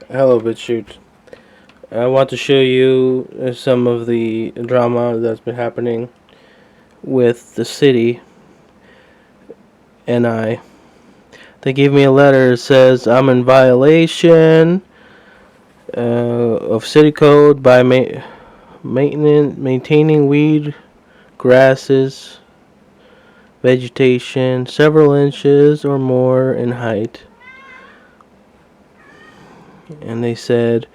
Hello, BitChute. I want to show you some of the drama that's been happening with the city and I. They gave me a letter that says I'm in violation of city code by maintaining weed, grasses, vegetation several inches or more in height. And they said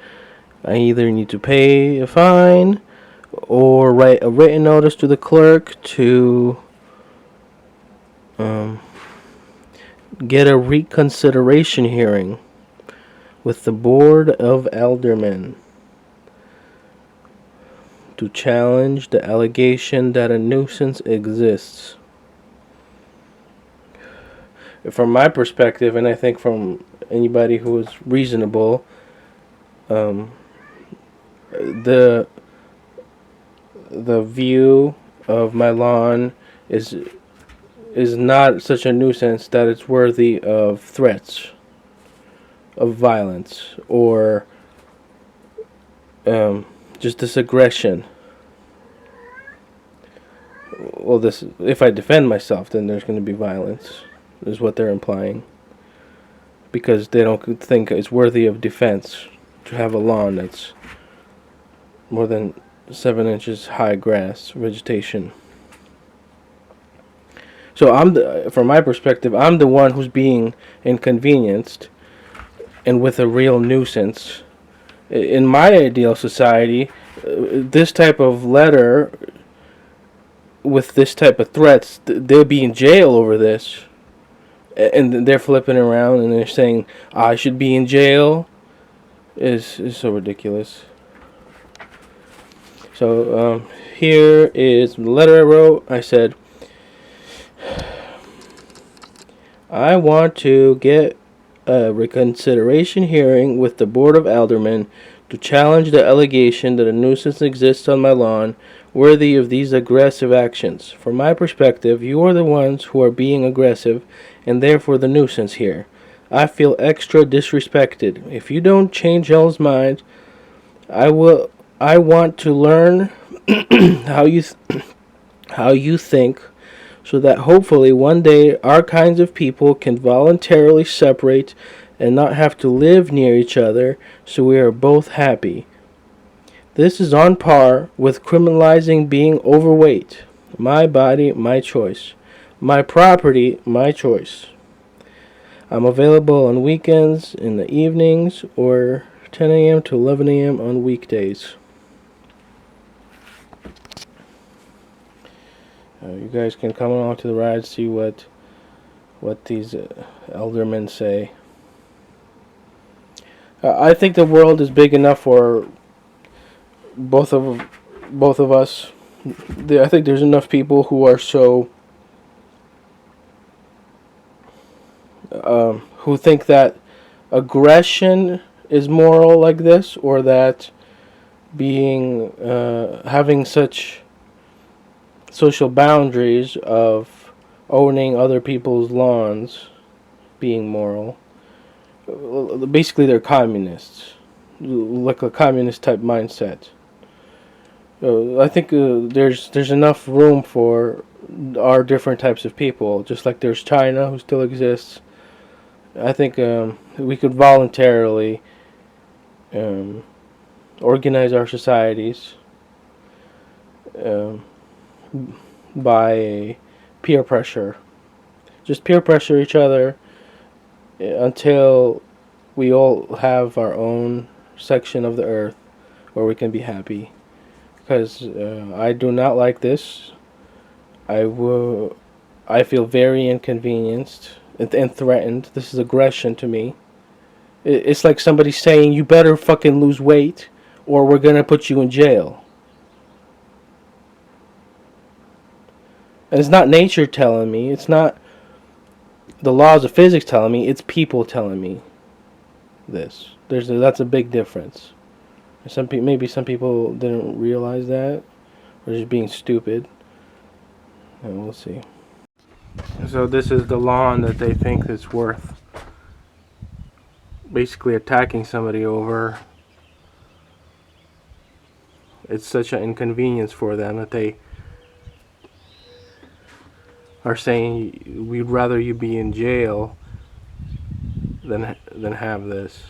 I either need to pay a fine or write a written notice to the clerk to get a reconsideration hearing with the Board of Aldermen to challenge the allegation that a nuisance exists. From my perspective, and I think from anybody who is reasonable, the view of my lawn is not such a nuisance that it's worthy of threats of violence or just this aggression. Well, this if I defend myself, then there's going to be violence, is what they're implying, because they don't think it's worthy of defense to have a lawn that's more than 7 inches high grass vegetation. So from my perspective, I'm the one who's being inconvenienced and with a real nuisance. In my ideal society, this type of letter with this type of threats, they'll be in jail over this. And they're flipping around and they're saying I should be in jail. Is so ridiculous. So here is the letter I wrote. I said, I want to get a reconsideration hearing with the Board of Aldermen to challenge the allegation that a nuisance exists on my lawn worthy of these aggressive actions. From my perspective, you are the ones who are being aggressive and therefore the nuisance here. I feel extra disrespected. If you don't change y'all's mind, I want to learn how you think, so that hopefully one day our kinds of people can voluntarily separate and not have to live near each other, so we are both happy. This is on par with criminalizing being overweight. My body, my choice. My property, my choice. I'm available on weekends, in the evenings, or 10 a.m. to 11 a.m. on weekdays. You guys can come along to the ride, see what these aldermen say. I think the world is big enough for both of us. I think there's enough people who are so who think that aggression is moral like this, or that being having such social boundaries of owning other people's lawns being moral. Basically, they're communists, like a communist type mindset. I think there's enough room for our different types of people, just like there's China, who still exists. I think we could voluntarily organize our societies by peer pressure. Just peer pressure each other until we all have our own section of the earth where we can be happy. Because I do not like this. I feel very inconvenienced and threatened. This is aggression to me. It's like somebody saying, you better fucking lose weight or we're going to put you in jail. And it's not nature telling me. It's not the laws of physics telling me. It's people telling me this. That's a big difference. Maybe some people didn't realize that, or just being stupid. And we'll see. So this is the lawn that they think it's worth. basically attacking somebody over. It's such an inconvenience for them that they are saying we'd rather you be in jail than have this.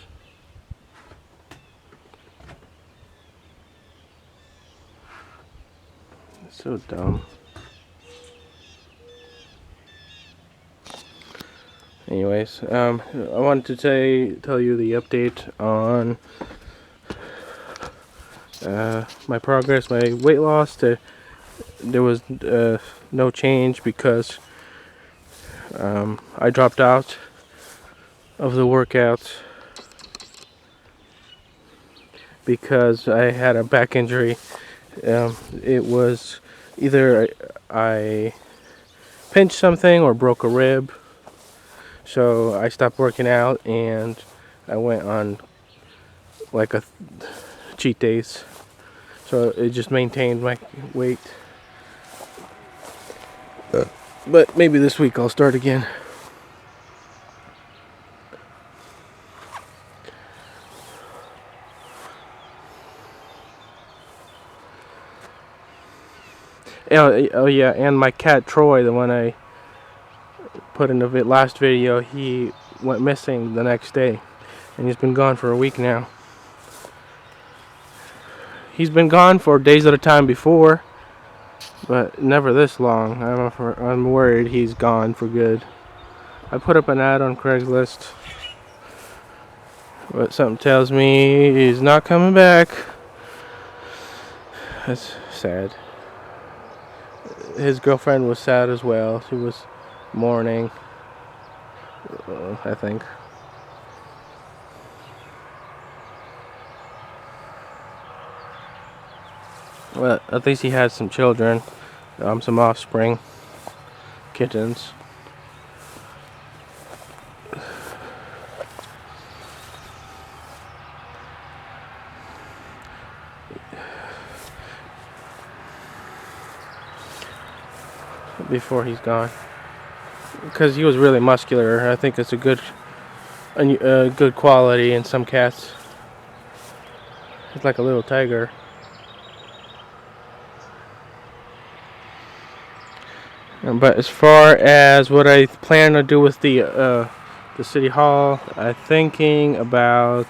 It's so dumb. Anyways, I wanted to tell you the update on my progress, my weight loss. There was no change because I dropped out of the workouts because I had a back injury. It was either I pinched something or broke a rib. So I stopped working out and I went on like a cheat days. So it just maintained my weight. But maybe this week I'll start again. Oh yeah, and my cat Troy, the one I put in the last video, he went missing the next day, and he's been gone for a week now. He's been gone for days at a time before, but never this long. I'm worried he's gone for good. I put up an ad on Craigslist, but something tells me he's not coming back. That's sad. His girlfriend was sad as well. She was mourning, I think. Well, at least he had some children, some offspring, kittens. Before he's gone, because he was really muscular. I think it's a good quality in some cats. He's like a little tiger. But as far as what I plan to do with the city hall, I'm thinking about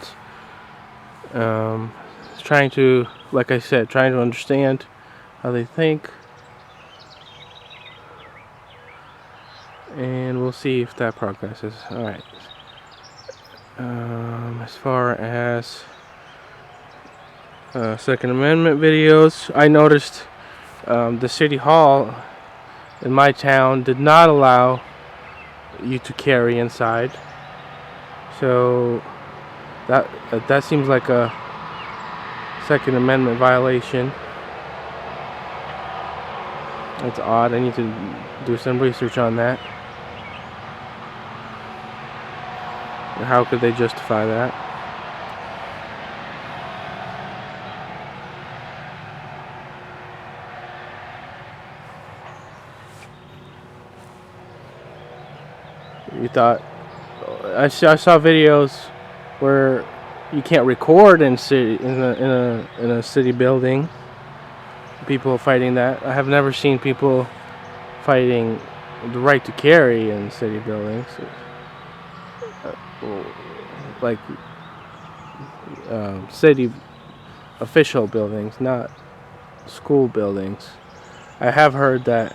trying to, like I said, trying to understand how they think. And we'll see if that progresses. Alright. As far as Second Amendment videos, I noticed the city hall in my town did not allow you to carry inside. So that seems like a Second Amendment violation. That's odd. I need to do some research on that. How could they justify that? You thought I saw videos where you can't record in a city building. People fighting that. I have never seen people fighting the right to carry in city buildings. Like city official buildings, not school buildings. I have heard that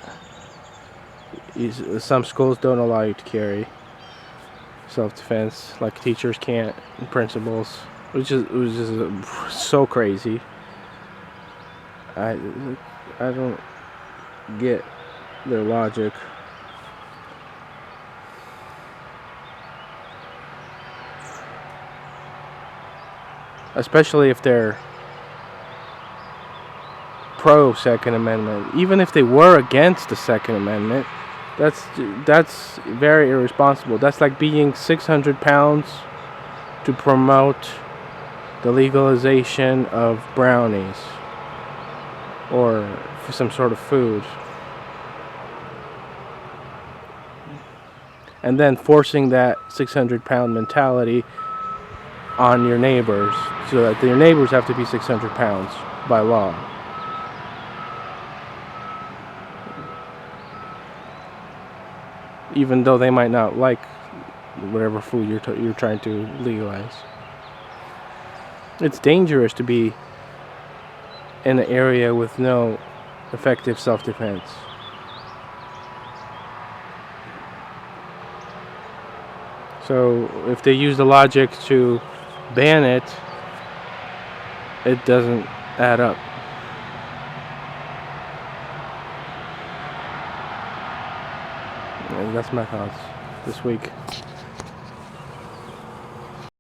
some schools don't allow you to carry self-defense, like teachers can't, and principals, which is so crazy. I don't get their logic. Especially if they're pro Second Amendment. Even if they were against the Second Amendment, that's very irresponsible. That's like being 600 pounds to promote the legalization of brownies or for some sort of food, and then forcing that 600-pound mentality on your neighbors, so that your neighbors have to be 600 pounds by law. Even though they might not like whatever food you're trying to legalize. It's dangerous to be in an area with no effective self-defense. So if they use the logic to ban it, it doesn't add up. And that's my thoughts this week.